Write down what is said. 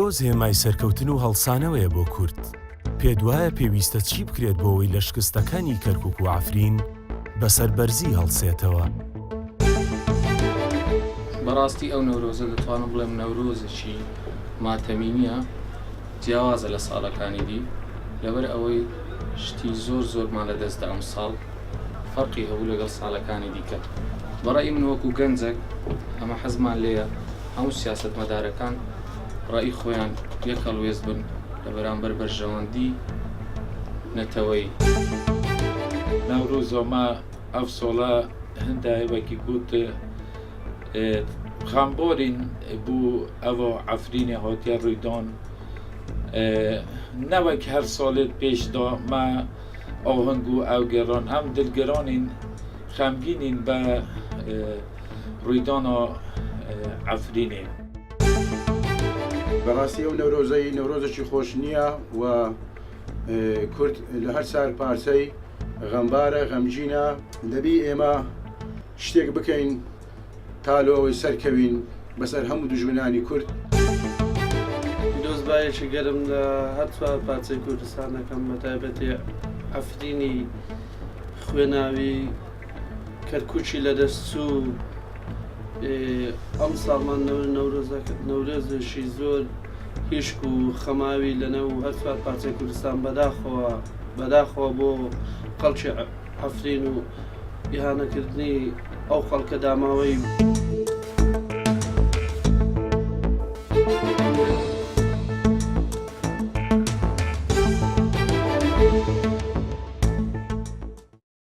نەورۆز هێمای سەرکەوتن و هەڵسانەوەیە بۆ کورد. پێت وایە پێویستە چی بکرێت بۆ ئەوەی لە شکستەکانی کەرکووک و عەفرین بەسەربەرزی هەڵسێتەوە؟ بەڕاستی ئەو نەورۆزە دەتوانم بڵێم نەورۆزێکی ماتەمی نییە، جیاوازە لە ساڵەکانی دی، لەبەر ئەوەی شتی زۆرمان لە دەستدا ئەم ساڵ فەرقی هەبوو لەگەڵ ساڵەکانی دیکە. بەڕای من وەکو گەنجێک ئەمە حەزمان لێیە هەموو سیاسەتمەدارەکان ڕای خۆیان یەک هەڵوێست بن لە بەرامبەر بەرژەوەندی نەتەوەی. نەورۆزۆمە ئەف سۆڵە هەندایەوەکی گوت خامبۆرین بوو ئەوە عەفرینێ هاتیە ڕوویدان نەوەک هەر ساڵێت پێشدا مە ئاهەنگ و ئەوگەڕان ئەم دڵگەرانین خەمگینین بە ڕوویدانە عەفرینێ. بەڕاستی ئەو نەورۆزێکی خۆش نییە و کورد لە هەر سار پارچەی غەمبارە غەمگینە، دەبی ئێمە شتێک بکەین تا لەوەی سەرکەوین بەسەر هەموو دوژمنانی کورد. دۆزبایەکی گەرم لە هەر چوار پارچەی کوردستانەکەم بە تایبەتی عەفرینی خوێناوی کەرکووکی لەدەستچوو ئەم ساڵمان نەورۆزێکی زۆر هیشک و خەماوی لەنەو هەر چوار پارچەی کوردستان بەداخەوە بۆ خەڵکی عەفرین و ئیهانەکردنی ئەو خەڵکە داماوەی